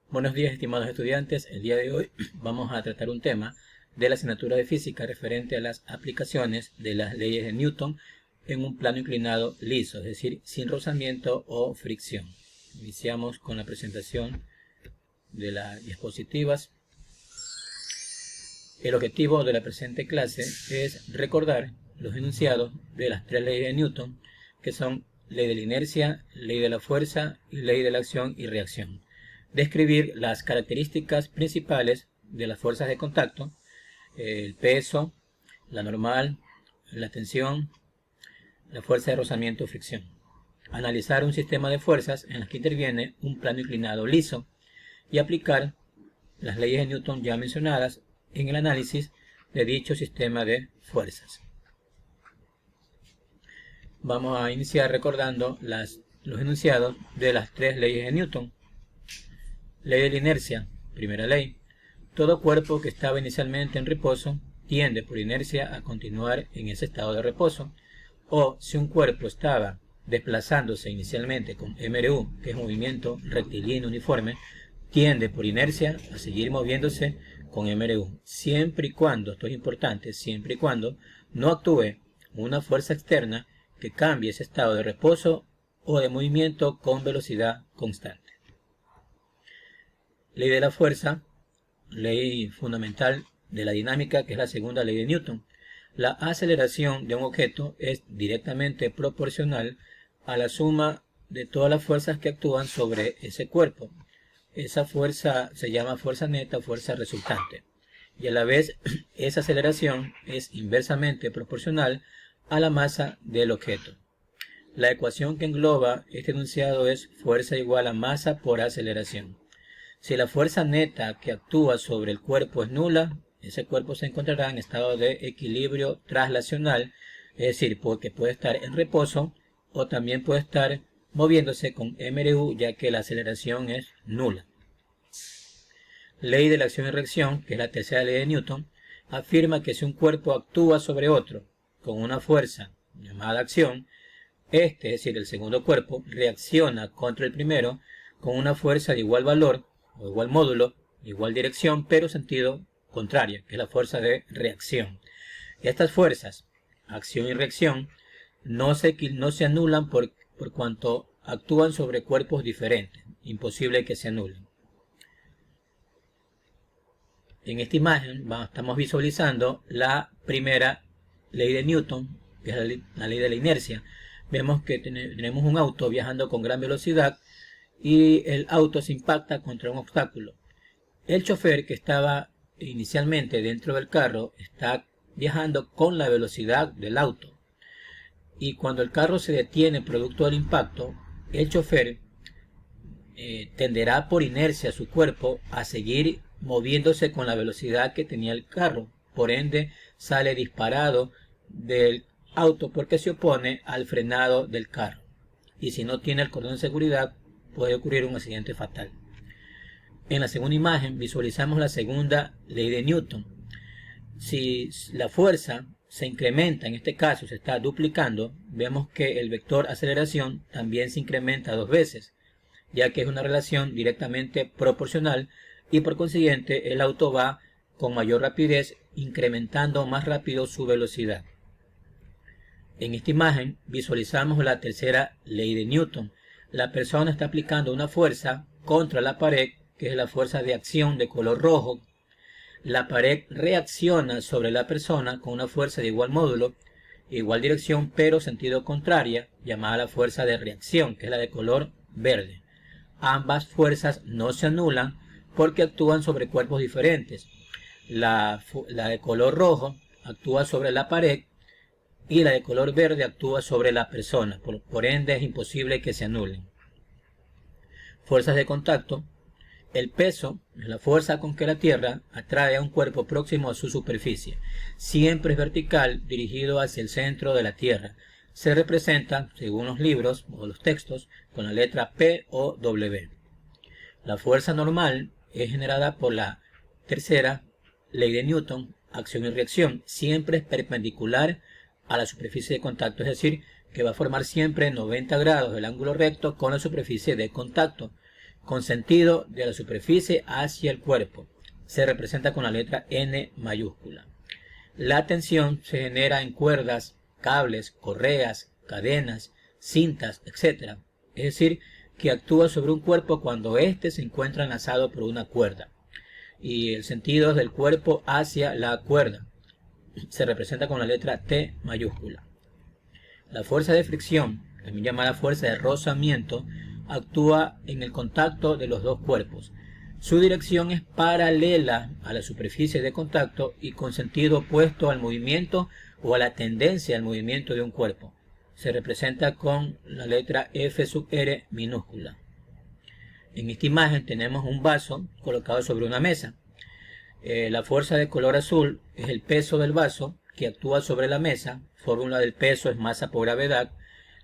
Buenos días, estimados estudiantes. El día de hoy vamos a tratar un tema de la asignatura de física referente a las aplicaciones de las leyes de Newton en un plano inclinado liso, es decir, sin rozamiento o fricción. Iniciamos con la presentación de las diapositivas. El objetivo de la presente clase es recordar los enunciados de las tres leyes de Newton, que son ley de la inercia, ley de la fuerza y ley de la acción y reacción. Describir las características principales de las fuerzas de contacto, el peso, la normal, la tensión, la fuerza de rozamiento o fricción. Analizar un sistema de fuerzas en las que interviene un plano inclinado liso y aplicar las leyes de Newton ya mencionadas en el análisis de dicho sistema de fuerzas. Vamos a iniciar recordando los enunciados de las tres leyes de Newton. Ley de la inercia, primera ley. Todo cuerpo que estaba inicialmente en reposo tiende por inercia a continuar en ese estado de reposo, o si un cuerpo estaba desplazándose inicialmente con MRU, que es movimiento rectilíneo uniforme, tiende por inercia a seguir moviéndose con MRU, siempre y cuando, esto es importante, siempre y cuando no actúe una fuerza externa que cambie ese estado de reposo o de movimiento con velocidad constante. Ley de la fuerza, ley fundamental de la dinámica, que es la segunda ley de Newton. La aceleración de un objeto es directamente proporcional a la suma de todas las fuerzas que actúan sobre ese cuerpo. Esa fuerza se llama fuerza neta o fuerza resultante. Y a la vez, esa aceleración es inversamente proporcional a la masa del objeto. La ecuación que engloba este enunciado es fuerza igual a masa por aceleración. Si la fuerza neta que actúa sobre el cuerpo es nula, ese cuerpo se encontrará en estado de equilibrio traslacional, es decir, porque puede estar en reposo o también puede estar moviéndose con MRU, ya que la aceleración es nula. Ley de la acción y reacción, que es la tercera ley de Newton, afirma que si un cuerpo actúa sobre otro con una fuerza llamada acción, es decir, el segundo cuerpo, reacciona contra el primero con una fuerza de igual valor o igual módulo, igual dirección, pero sentido contrario, que es la fuerza de reacción. Estas fuerzas, acción y reacción, no se anulan por cuanto actúan sobre cuerpos diferentes. Imposible que se anulen. En esta imagen estamos visualizando la primera ley de Newton, que es la ley de la inercia. Vemos que tenemos un auto viajando con gran velocidad y el auto se impacta contra un obstáculo. El chofer, que estaba inicialmente dentro del carro, está viajando con la velocidad del auto. Y cuando el carro se detiene producto del impacto, el chofer tenderá por inercia su cuerpo a seguir moviéndose con la velocidad que tenía el carro. Por ende, sale disparado del auto porque se opone al frenado del carro. Y si no tiene el cordón de seguridad, puede ocurrir un accidente fatal. En la segunda imagen visualizamos la segunda ley de Newton. Si la fuerza se incrementa, en este caso se está duplicando, vemos que el vector aceleración también se incrementa 2 veces, ya que es una relación directamente proporcional y por consiguiente el auto va con mayor rapidez, incrementando más rápido su velocidad. En esta imagen visualizamos la tercera ley de Newton. La persona está aplicando una fuerza contra la pared, que es la fuerza de acción de color rojo. La pared reacciona sobre la persona con una fuerza de igual módulo, igual dirección, pero sentido contraria, llamada la fuerza de reacción, que es la de color verde. Ambas fuerzas no se anulan porque actúan sobre cuerpos diferentes. La de color rojo actúa sobre la pared y la de color verde actúa sobre la persona. Por ende es imposible que se anulen. Fuerzas de contacto. El peso es la fuerza con que la Tierra atrae a un cuerpo próximo a su superficie. Siempre es vertical, dirigido hacia el centro de la Tierra. Se representa, según los libros o los textos, con la letra P o W. La fuerza normal es generada por la tercera ley de Newton, acción y reacción. Siempre es perpendicular a la superficie de contacto, es decir, que va a formar siempre 90 grados del ángulo recto con la superficie de contacto. con sentido de la superficie hacia el cuerpo. Se representa con la letra N mayúscula. La tensión se genera en cuerdas, cables, correas, cadenas, cintas, etc. Es decir, que actúa sobre un cuerpo cuando éste se encuentra enlazado por una cuerda. Y el sentido es del cuerpo hacia la cuerda. Se representa con la letra T mayúscula. La fuerza de fricción, también llamada fuerza de rozamiento, actúa en el contacto de los dos cuerpos. Su dirección es paralela a la superficie de contacto y con sentido opuesto al movimiento o a la tendencia al movimiento de un cuerpo. Se representa con la letra F sub R minúscula. En esta imagen tenemos un vaso colocado sobre una mesa. La fuerza de color azul es el peso del vaso que actúa sobre la mesa. Fórmula del peso es masa por gravedad.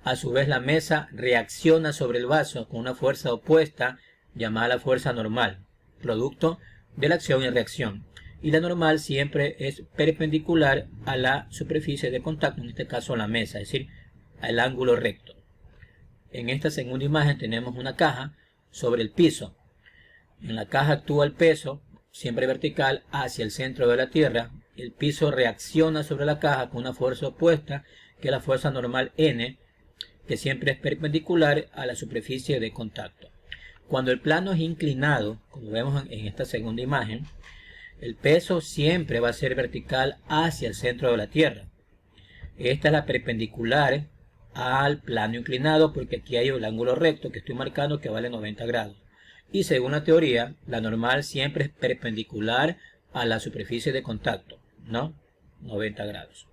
A su vez la mesa reacciona sobre el vaso con una fuerza opuesta llamada la fuerza normal, producto de la acción y reacción. Y la normal siempre es perpendicular a la superficie de contacto, en este caso a la mesa, es decir, al ángulo recto. En esta segunda imagen tenemos una caja sobre el piso. En la caja actúa el peso, siempre vertical, hacia el centro de la tierra. El piso reacciona sobre la caja con una fuerza opuesta, que es la fuerza normal N, que siempre es perpendicular a la superficie de contacto. Cuando el plano es inclinado, como vemos en esta segunda imagen, el peso siempre va a ser vertical hacia el centro de la tierra. Esta es la perpendicular al plano inclinado, porque aquí hay el ángulo recto que estoy marcando que vale 90 grados. Y según la teoría, la normal siempre es perpendicular a la superficie de contacto, ¿no? 90 grados.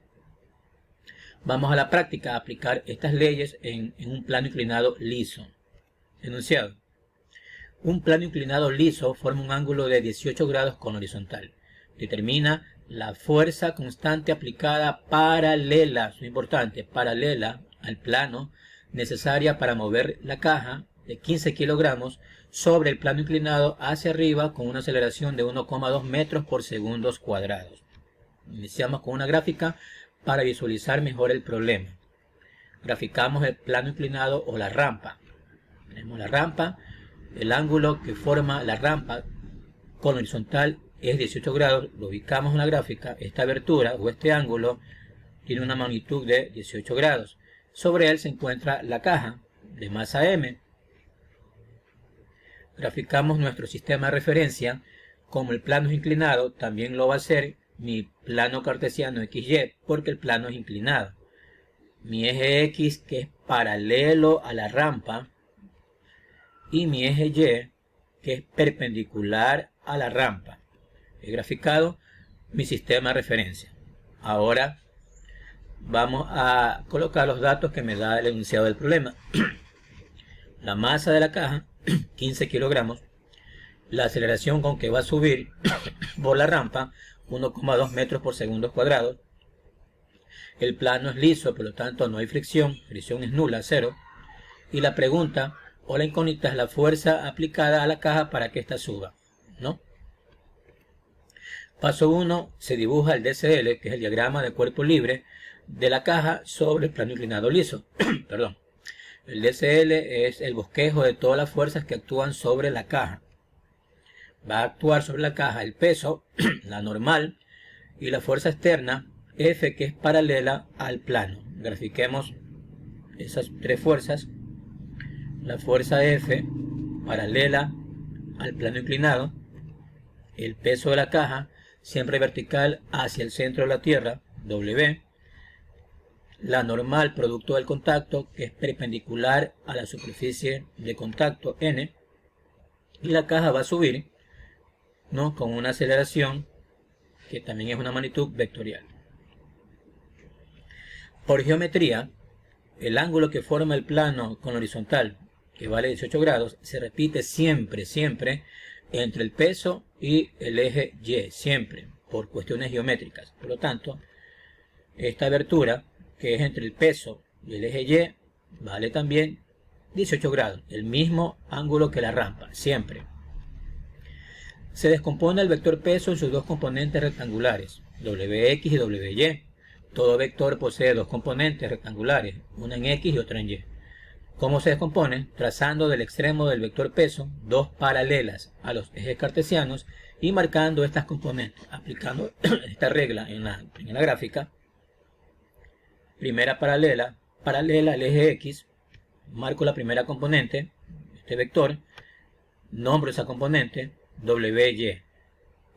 Vamos a la práctica a aplicar estas leyes en un plano inclinado liso. Enunciado. Un plano inclinado liso forma un ángulo de 18 grados con horizontal. Determina la fuerza constante aplicada paralela, es importante, paralela al plano, necesaria para mover la caja de 15 kilogramos sobre el plano inclinado hacia arriba con una aceleración de 1,2 metros por segundos cuadrados. Iniciamos con una gráfica para visualizar mejor el problema. Graficamos el plano inclinado o la rampa. Tenemos la rampa, el ángulo que forma la rampa con horizontal es 18 grados, lo ubicamos en la gráfica. Esta abertura o este ángulo tiene una magnitud de 18 grados. Sobre él se encuentra la caja de masa M. Graficamos nuestro sistema de referencia. Como el plano es inclinado, también lo va a hacer mi plano cartesiano XY, porque el plano es inclinado. Mi eje X, que es paralelo a la rampa, y mi eje Y, que es perpendicular a la rampa. He graficado mi sistema de referencia. Ahora vamos a colocar los datos que me da el enunciado del problema. La masa de la caja, 15 kilogramos. La aceleración con que va a subir por la rampa, 1,2 metros por segundos cuadrados. El plano es liso, por lo tanto no hay fricción es nula, 0. Y la pregunta o la incógnita es la fuerza aplicada a la caja para que ésta suba, ¿no? Paso 1, se dibuja el DCL, que es el diagrama de cuerpo libre de la caja sobre el plano inclinado liso. Perdón. El DCL es el bosquejo de todas las fuerzas que actúan sobre la caja. Va a actuar sobre la caja el peso, la normal, y la fuerza externa, F, que es paralela al plano. Grafiquemos esas tres fuerzas. La fuerza F, paralela al plano inclinado. El peso de la caja, siempre vertical hacia el centro de la tierra, W. La normal, producto del contacto, que es perpendicular a la superficie de contacto, N. Y la caja va a subir, ¿no?, con una aceleración que también es una magnitud vectorial. Por geometría, el ángulo que forma el plano con horizontal, que vale 18 grados, se repite siempre entre el peso y el eje Y, siempre, por cuestiones geométricas. Por lo tanto, esta abertura, que es entre el peso y el eje Y, vale también 18 grados, el mismo ángulo que la rampa, siempre. Se descompone el vector peso en sus dos componentes rectangulares, WX y WY. Todo vector posee dos componentes rectangulares, una en X y otra en Y. ¿Cómo se descompone? Trazando del extremo del vector peso dos paralelas a los ejes cartesianos y marcando estas componentes, aplicando esta regla en la gráfica. Primera paralela al eje X, marco la primera componente, este vector, nombro esa componente, WY,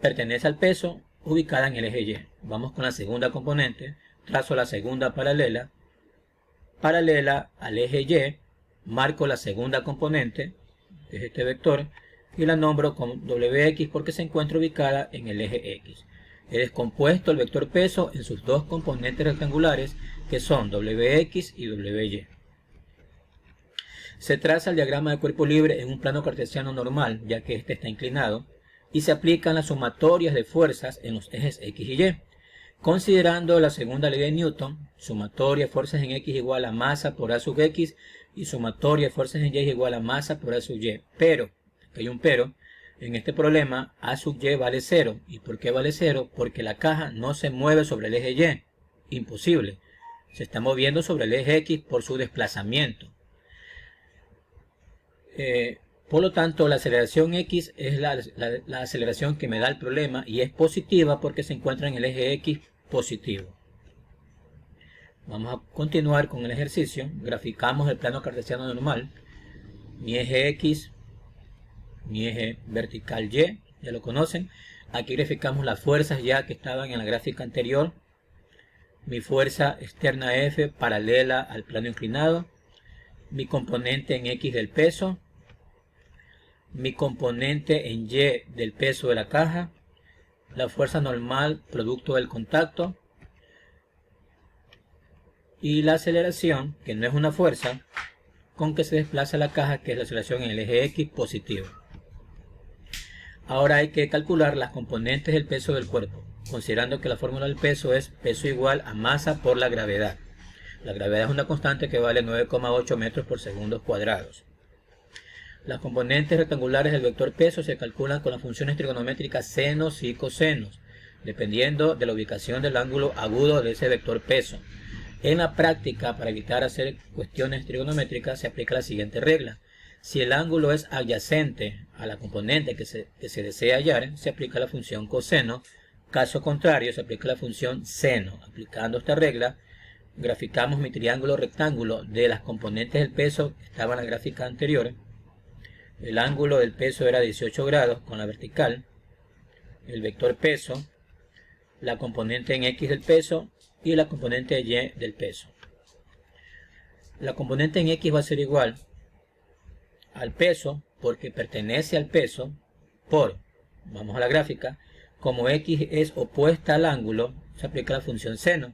pertenece al peso, ubicada en el eje Y. Vamos con la segunda componente, trazo la segunda paralela al eje Y, marco la segunda componente, que es este vector, y la nombro con WX porque se encuentra ubicada en el eje X. He descompuesto el vector peso en sus dos componentes rectangulares, que son WX y WY. Se traza el diagrama de cuerpo libre en un plano cartesiano normal, ya que este está inclinado, y se aplican las sumatorias de fuerzas en los ejes X y Y. Considerando la segunda ley de Newton, sumatoria de fuerzas en X igual a masa por A sub X y sumatoria de fuerzas en Y igual a masa por A sub Y. Pero, aquí hay un pero, en este problema A sub Y vale 0. ¿Y por qué vale 0? Porque la caja no se mueve sobre el eje Y. Imposible. Se está moviendo sobre el eje X por su desplazamiento. Por lo tanto, la aceleración X es la aceleración que me da el problema y es positiva porque se encuentra en el eje X positivo. Vamos a continuar con el ejercicio. Graficamos el plano cartesiano normal. Mi eje X, mi eje vertical Y, ya lo conocen. Aquí graficamos las fuerzas ya que estaban en la gráfica anterior. Mi fuerza externa F paralela al plano inclinado. Mi componente en X del peso. Mi componente en Y del peso de la caja, la fuerza normal producto del contacto y la aceleración, que no es una fuerza, con que se desplaza la caja, que es la aceleración en el eje X positivo. Ahora hay que calcular las componentes del peso del cuerpo, considerando que la fórmula del peso es peso igual a masa por la gravedad. La gravedad es una constante que vale 9,8 metros por segundo cuadrados. Las componentes rectangulares del vector peso se calculan con las funciones trigonométricas senos y cosenos, dependiendo de la ubicación del ángulo agudo de ese vector peso. En la práctica, para evitar hacer cuestiones trigonométricas, se aplica la siguiente regla. Si el ángulo es adyacente a la componente que se desea hallar, se aplica la función coseno. Caso contrario, se aplica la función seno. Aplicando esta regla, graficamos mi triángulo rectángulo de las componentes del peso que estaba en la gráfica anterior. El ángulo del peso era 18 grados con la vertical, el vector peso, la componente en X del peso y la componente Y del peso. La componente en X va a ser igual al peso porque pertenece al peso por, vamos a la gráfica, como X es opuesta al ángulo, se aplica la función seno.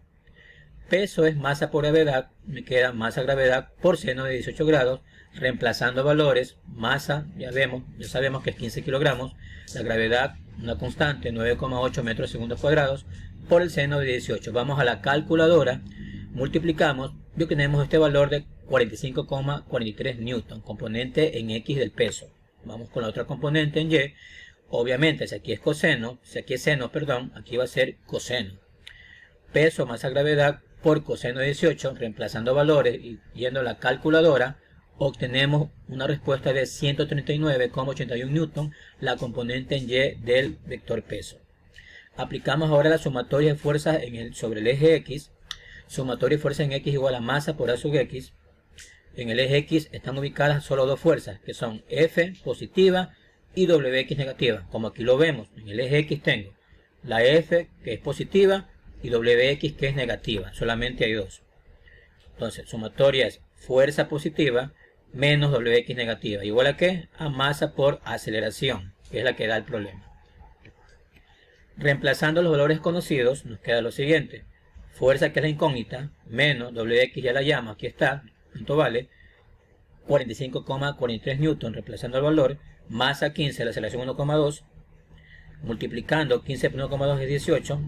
Peso es masa por gravedad, me queda masa gravedad por seno de 18 grados, reemplazando valores, masa, ya sabemos que es 15 kilogramos, la gravedad, una constante, 9,8 metros segundo cuadrados, por el seno de 18. Vamos a la calculadora, multiplicamos y obtenemos este valor de 45,43 newton, componente en X del peso. Vamos con la otra componente en Y, obviamente si aquí es coseno, aquí va a ser coseno. Peso, masa, gravedad por coseno de 18, reemplazando valores y yendo a la calculadora, obtenemos una respuesta de 139,81 newton, la componente en Y del vector peso. Aplicamos ahora la sumatoria de fuerzas sobre el eje X. Sumatoria de fuerzas en X igual a masa por A sub X. En el eje X están ubicadas solo dos fuerzas, que son F positiva y WX negativa. Como aquí lo vemos, en el eje X tengo la F que es positiva y WX que es negativa. Solamente hay dos. Entonces, sumatoria es fuerza positiva menos WX negativa. ¿Igual a qué? A masa por aceleración, que es la que da el problema. Reemplazando los valores conocidos, nos queda lo siguiente. Fuerza, que es la incógnita, menos WX, ya la llamo, aquí está, ¿cuánto vale? 45,43 newton, reemplazando el valor. Masa 15, la aceleración 1,2. Multiplicando 15 por 1,2 es 18.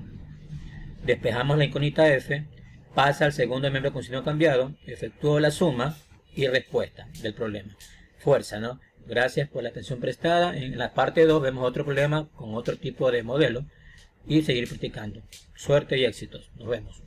Despejamos la incógnita F. Pasa al segundo miembro con signo cambiado. Efectúo la suma y respuesta del problema. Fuerza, ¿no? Gracias por la atención prestada. En la parte 2 vemos otro problema con otro tipo de modelo y seguir practicando. Suerte y éxitos. Nos vemos.